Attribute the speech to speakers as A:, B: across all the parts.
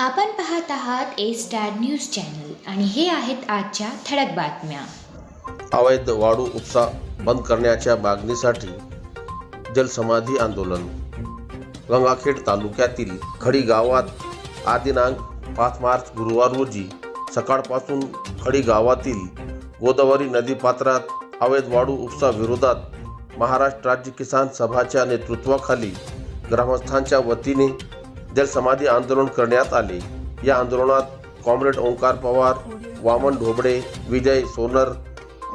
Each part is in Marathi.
A: आपण पाहत आहात ए स्टार न्यूज चॅनल आणि हे आहेत आजच्या ठळक बातम्या.
B: अवैध वाळू उपसा बंद करण्याच्या मागणीसाठी जलसमाधी आंदोलन. गंगाखेड तालुक्यातील खडी गावात आज दिनांक 5 मार्च गुरुवार रोजी सकाळपासून खडी गावातील गोदावरी नदी पात्रात अवैध वाळू उपसा विरोधात महाराष्ट्र राज्य किसान सभाच्या नेतृत्वाखाली ग्रामस्थांच्या वतीने जलसमाधी आंदोलन करण्यात आले. या आंदोलनात कॉम्रेड ओंकार पवार, वामन ढोबळे, विजय सोनर,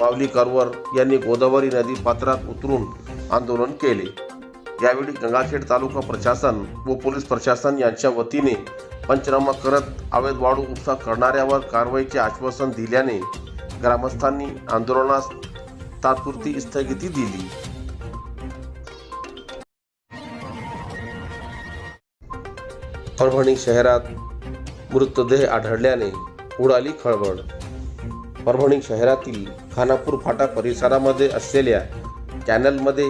B: माऊली करवर यांनी गोदावरी नदी पात्रात उतरून आंदोलन केले. यावेळी गंगाखेड तालुका प्रशासन व पोलीस प्रशासन यांच्या वतीने पंचनामा करत अवैध वाळू उपसा करणाऱ्यावर कारवाईचे आश्वासन दिल्याने ग्रामस्थांनी आंदोलनास तात्पुरती स्थगिती दिली. परभणी शहरात मृतदेह आढळल्याने उडाली खळबळ. परभणी शहरातील खानापूर फाटा परिसरामध्ये असलेल्या कॅनलमध्ये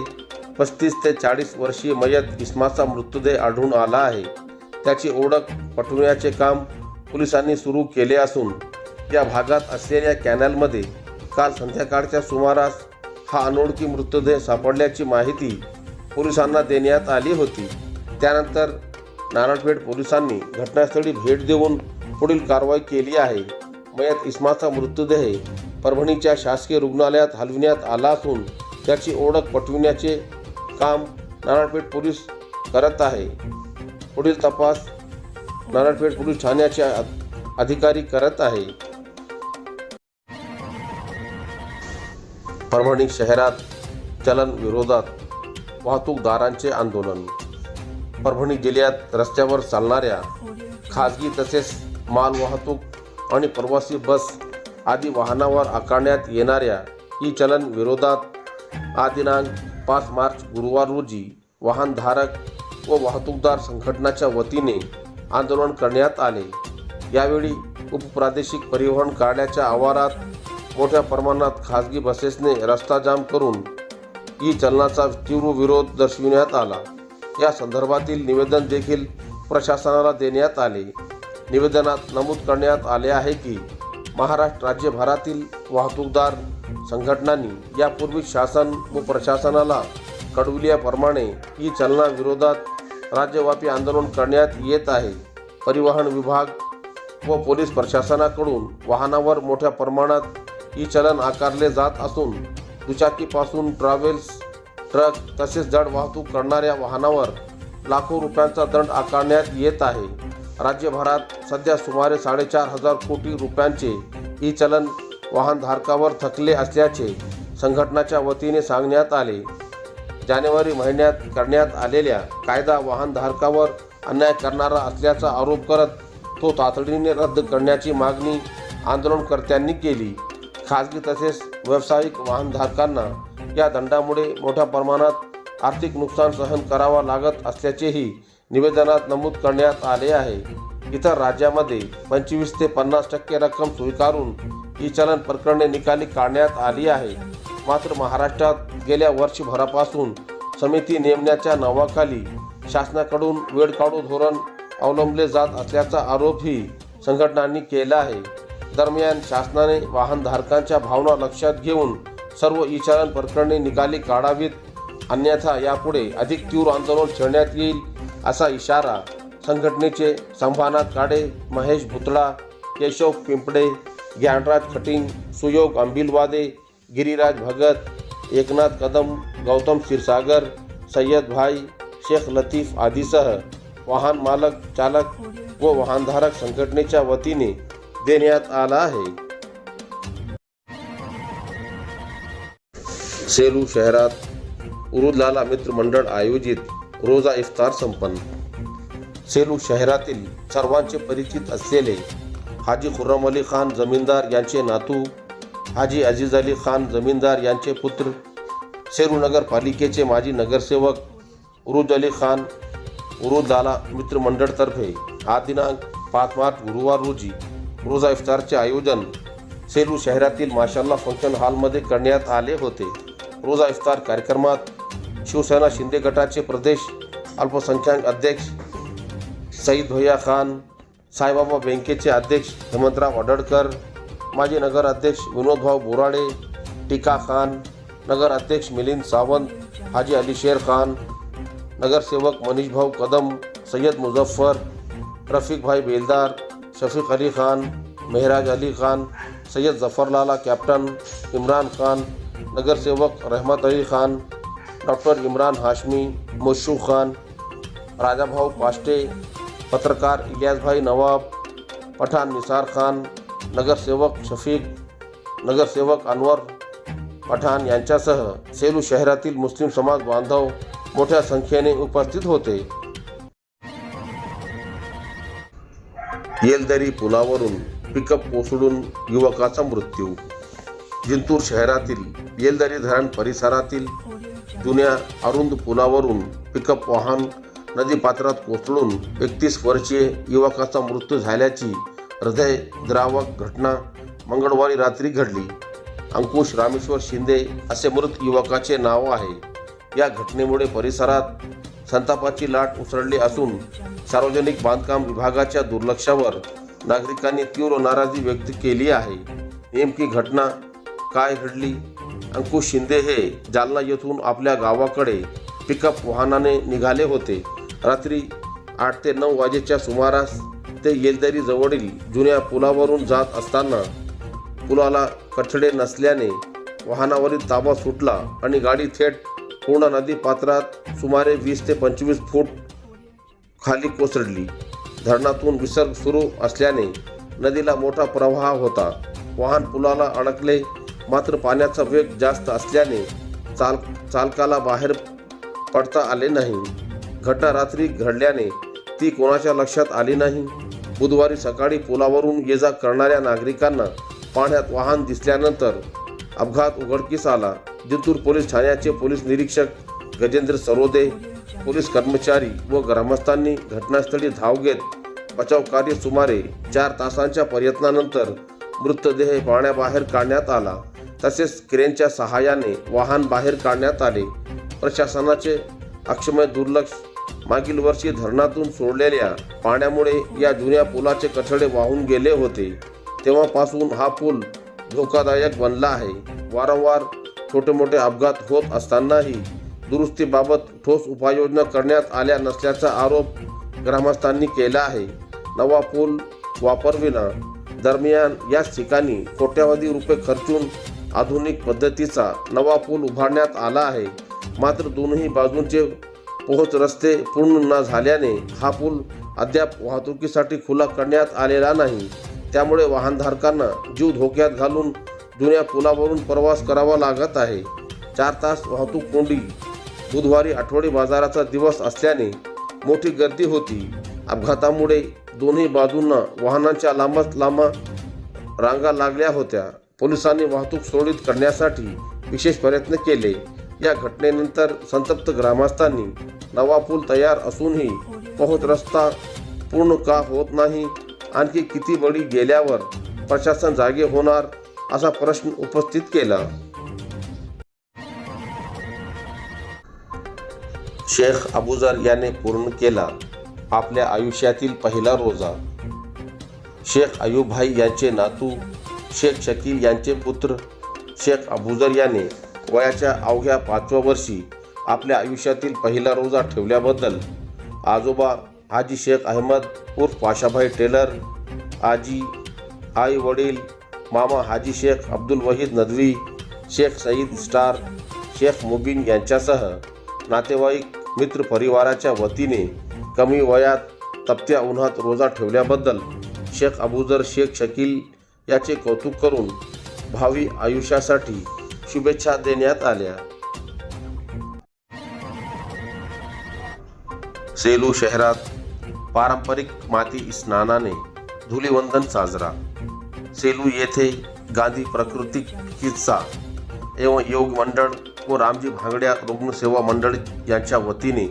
B: 35 ते 40 वर्षीय मयत इस्माचा मृतदेह आढळून आला आहे. त्याची ओळख पटवण्याचे काम पोलिसांनी सुरू केले असून या भागात असलेल्या कॅनलमध्ये काल संध्याकाळच्या सुमारास हा अनोळखी मृतदेह सापडल्याची माहिती पोलिसांना देण्यात आली होती. त्यानंतर नारायणपेठ पोलिसांनी घटनास्थळी भेट देऊन पुढील कारवाई केली आहे. मयत इस्माचा मृतदेह परभणीच्या शासकीय रुग्णालयात हलविण्यात आला असून त्याची ओळख पटविण्याचे काम नारायणपेठ पोलीस करत आहे. पुढील तपास नारायणपेठ पोलीस ठाण्याचे अधिकारी करत आहे. परभणी शहरात चलन विरोधात वाहतूकदारांचे आंदोलन. परभणी जिल्ह्यात रस्त्यावर चालणाऱ्या खाजगी तसेच माल वाहतूक आणि प्रवासी बस आदी वाहनावर आकारण्यात येणाऱ्या ई चलन विरोधात आज दिनांक 5 मार्च गुरुवार रोजी वाहनधारक व वाहतूकदार संघटनाच्या वतीने आंदोलन करण्यात आले. यावेळी उपप्रादेशिक परिवहन कार्यालयाच्या आवारात मोठ्या प्रमाणात खाजगी बसेसने रस्ता जाम करून ई चलनाचा तीव्र विरोध दर्शविण्यात आला. या संदर्भातील निवेदन देखील प्रशासनाला देण्यात आले. निवेदनात नमूद करण्यात आले आहे की महाराष्ट्र राज्यभरातील वाहतूकदार संघटनांनी यापूर्वी शासन व प्रशासनाला कळविल्याप्रमाणे ई चलनाविरोधात राज्यव्यापी आंदोलन करण्यात येत आहे. परिवहन विभाग व पोलीस प्रशासनाकडून वाहनावर मोठ्या प्रमाणात ई चलन आकारले जात असून दुचाकीपासून ट्रॅव्हल्स, ट्रक तसेच जड वाहतूक करणाऱ्या वाहनावर लाखो रुपयांचा दंड आकारण्यात येत आहे. राज्यभरात सध्या सुमारे 4,500 कोटी रुपयांचे ई चलन वाहनधारकावर थकले असल्याचे संघटनाच्या वतीने सांगण्यात आले. जानेवारी महिन्यात करण्यात आलेल्या कायदा वाहनधारकावर अन्याय करणारा असल्याचा आरोप करत तो तातडीने रद्द करण्याची मागणी आंदोलनकर्त्यांनी केली. खाजगी तसेच व्यावसायिक वाहनधारकांना या दंडामुळे मोठ्या प्रमाणात आर्थिक नुकसान सहन करावा लागत असल्याचेही निवेदनात नमूद करण्यात आले आहे. इतर राज्यामध्ये 25 ते 50% रक्कम स्वीकारून ई चलन प्रकरणे निकाली काढण्यात आली आहे. मात्र महाराष्ट्रात गेल्या वर्षभरापासून समिती नेमण्याच्या नावाखाली शासनाकडून वेळकाढू धोरण अवलंबले जात असल्याचा आरोपही संघटनांनी केला आहे. दरम्यान शासनाने वाहनधारकांच्या भावना लक्षात घेऊन सर्व ई चलन प्रकरणे निकाली काढावीत, अन्यथा यापुढे अधिक तीव्र आंदोलन छेडण्यात येईल असा इशारा संघटनेचे संभानाथ काडे, महेश भुतळा, केशव पिंपडे, ज्ञानराज खटिंग, सुयोग अंबिलवादे, गिरीराज भगत, एकनाथ कदम, गौतम क्षीरसागर, सय्यद भाई, शेख लतीफ आदीसह वाहन मालक, चालक व वाहनधारक संघटनेच्या वतीने देण्यात आला आहे. सेलू शहरात उरुदलाला मित्र मंडळ आयोजित रोजा इफ्तार संपन्न. सेलू शहरातील सर्वांचे परिचित असलेले हाजी खुर्रम अली खान जमीनदार यांचे नातू हाजी अजीज अली खान जमीनदार यांचे पुत्र, सेलू नगरपालिकेचे माजी नगरसेवक उरुज अली खान उरुदलाला मित्र मंडळतर्फे आज दिनांक 5 मार्च गुरुवार रोजी रोजा इफ्तारचे आयोजन सेलू शहरातील माशाल्लाह फंक्शन हॉलमध्ये करण्यात आले होते. रोजा इफ्तार कार्यक्रमात शिवसेना शिंदे गटाचे प्रदेश अल्पसंख्याक अध्यक्ष सईद भैया खान, साईबाबा बँकेचे अध्यक्ष हेमंतराव अडडकर, माजी नगर अध्यक्ष विनोदभाऊ बोराडे, टिका खान, नगर अध्यक्ष मिलिंद सावंत, हाजी अली शेर खान, नगरसेवक मनीष भाऊ कदम, सैयद मुजफ्फर, रफीक भाई बेलदार, शफीक अली खान, मेहराज अली खान, सैयद जफरलाला कैप्टन, इमरान खान, नगरसेवक रहमत अली खान, डॉक्टर इमरान हाशमी, मुशू खान, राजाभाऊ पाष्टे, पत्रकार इलियास भाई नवाब, पठाण निसार खान, नगरसेवक शफीक, नगरसेवक अनवर पठाण यांच्यासह सेलू शहरातील मुस्लिम समाज बांधव मोठ्या संख्येने उपस्थित होते. येलदरी पुलावरून पिकअप कोसळून युवकाचा मृत्यू. जिंतूर शहरातील येलदरी धरण परिसरातील जुन्या अरुंद पुलावरून पिकअप वाहन नदीपात्रात कोसळून 31 वर्षीय युवकाचा मृत्यू झाल्याची हृदयद्रावक घटना मंगळवारी रात्री घडली. अंकुश रामेश्वर शिंदे असे मृत युवकाचे नाव आहे. या घटनेमुळे परिसरात संतापाची लाट उसळली असून सार्वजनिक बांधकाम विभागाच्या दुर्लक्षावर नागरिकांनी तीव्र नाराजी व्यक्त केली आहे. नेमकी घटना काय घडली? अंकुश शिंदे हे जालना येथून आपल्या गावाकडे पिकअप वाहनाने निघाले होते. रात्री 8 ते 9 वाजेच्या सुमारास ते येलदरी जवळील जुन्या पुलावरून जात असताना पुलाला कठडे नसल्याने वाहनावरील ताबा सुटला आणि गाडी थेट पूर्ण नदी पात्रात सुमारे 20 ते 25 फूट खाली कोसळली. धरणातून विसर्ग सुरू असल्याने नदीला मोठा प्रवाह होता. वाहन पुलाला अडकले, मात्र पाण्याचा वेग जास्त असल्याने चालकाला बाहेर पडता आले नाही. घटना रात्री घडल्याने ती कोणाच्या लक्षात आली नाही. बुधवारी सकाळी पुलावरून ये-जा करणाऱ्या नागरिकांना पाण्यात वाहन दिसल्यानंतर अपघात उघडकीस आला. जिंतूर पोलीस ठाण्याचे पोलीस निरीक्षक गजेंद्र सरोदे, पोलीस कर्मचारी व ग्रामस्थांनी घटनास्थळी धाव घेत बचाव कार्य सुमारे 4 तासांच्या प्रयत्नानंतर मृतदेह पाण्याबाहेर काढण्यात आला. तसेच क्रेनच्या सहाय्याने वाहन बाहेर काढण्यात आले. प्रशासनाचे अक्षम्य दुर्लक्ष. मागील वर्षी धरणातून सोडलेल्या पाण्यामुळे या जुन्या पुलाचे कठडे वाहून गेले होते. तेव्हापासून हा पूल धोकादायक बनला आहे. वारंवार छोटे मोठे अपघात होत असतानाही दुरुस्तीबाबत ठोस उपाययोजना करण्यात आल्या नसल्याचा आरोप ग्रामस्थांनी केला आहे. नवा पूल वापरविना दरम्यान याच ठिकाणी कोट्यावधी रुपये खर्चून आधुनिक पद्धतीचा नवा पूल उभारण्यात आला आहे. मात्र दोन्ही बाजूंचे पोहोच रस्ते पूर्ण न झाल्याने हा पूल अद्याप वाहतुकीसाठी खुला करण्यात आलेला नाही. त्यामुळे वाहनधारकांना जीव धोक्यात घालून जुन्या पुलावरून प्रवास करावा लागत आहे. 4 तास वाहतूक कोंडी. बुधवारी आठवडी बाजाराचा दिवस असल्याने मोठी गर्दी होती. अपघातामुळे दोन्ही बाजूंना वाहनांच्या लांबच लांब रांगा लागल्या होत्या. पोलिसांनी वाहतूक सुरळीत करण्यासाठी विशेष प्रयत्न केले. या घटनेनंतर संतप्त ग्रामस्थांनी नवा पूल तयार असूनही पोहोच रस्ता पूर्ण का होत नाही? आणखी किती बळी गेल्यावर प्रशासन जागे होणार असा प्रश्न उपस्थित केला. शेख अबूजर याने पूर्ण केला आपल्या आयुष्यातील पहिला रोजा. शेख अयूब भाई यांचे नातू शेख शकील यांचे पुत्र शेख अबूजर याने वयाच्या अवघ्या 5व्या वर्षी आपल्या आयुष्यातील पहिला रोजा ठेवल्याबद्दल आजोबा हाजी शेख अहमद उर्फ पाशाभाई टेलर, आजी, आई वडील, मामा हाजी शेख अब्दुल वहीद नदवी, शेख सईद स्टार, शेख मुबीन यांच्यासह नातेवाईक मित्र परिवाराच्या वतीने कमी वयात तपत्या उन्हात रोजा ठेवल्याबद्दल शेख अबूजर शेख शकील याचे कौतुक करून भावी आयुष्यासाठी शुभेच्छा देण्यात आल्या. सेलू शहरात पारंपरिक माती स्नानाने धुलीवंदन साजरा. सेलू येथे गांधी प्राकृतिक चिकित्सा एवं योग मंडळ व रामजी भांगड्या रुग्णसेवा मंडळ यांच्या वतीने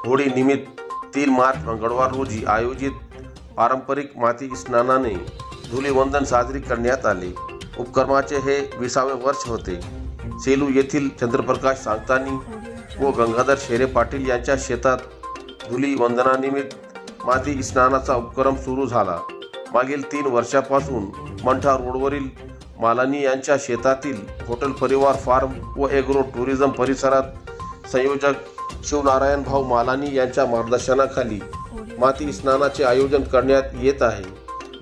B: होळी निमित्त 3 मार्च मंगळवार रोजी आयोजित पारंपरिक माती स्नानाने धुलीवंदन साजरी करण्यात आले. उपक्रमाचे हे 20वे वर्ष होते. सेलू येथील चंद्रप्रकाश सांगतानी व गंगाधर शेरे पाटील यांच्या शेतात धुलीवंदनानिमित्त माती स्नानाचा उपक्रम सुरू झाला. मागील 3 वर्षापासून मंठा रोडवरील मालानी यांच्या शेतातील हॉटेल परिवार फार्म व एग्रो टुरिझम परिसरात संयोजक शिवनारायण भाऊ मालानी यांच्या मार्गदर्शनाखाली माती स्नानाचे आयोजन करण्यात येत आहे।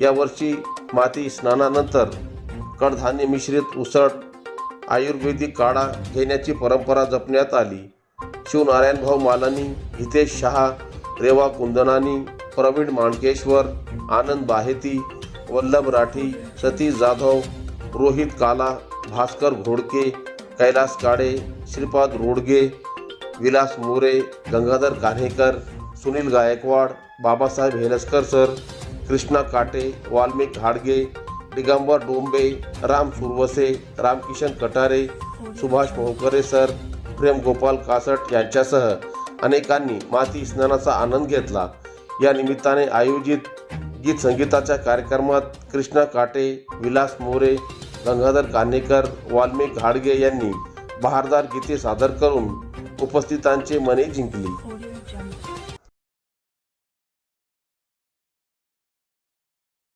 B: यावर्षी माती स्नानानंतर कडधान्य मिश्रित उसळ आयुर्वेदिक काढा घेण्याची परंपरा जपण्यात आली। शिवनारायण भाऊ मालानी, हितेश शहा, रेवा कुंदनानी, प्रवीण माणकेश्वर, आनंद बाहेती, वल्लभ राठी, सतीश जाधव, रोहित काला, भास्कर घोडके, कैलास काळे, श्रीपाद रोडगे, विलास मोरे, गंगाधर कान्हेकर, सुनील गायकवाड, बाबासाहेब हेलसकर सर, कृष्णा काटे, वाल्मिक घाडगे, दिगंबर डोंबे, राम सुरवसे, रामकिशन कटारे, सुभाष मोहकरे सर, प्रेम गोपाल कासट यांच्यासह अनेकांनी माती स्नानाचा आनंद घेतला। या निमित्ताने आयोजित गीत संगीताच्या कार्यक्रमात कृष्णा काटे, विलास मोरे, गंगाधर कान्हेकर, वाल्मिक घाडगे यांनी बहारदार गीते सादर करून उपस्थितांचे मने जिंकली।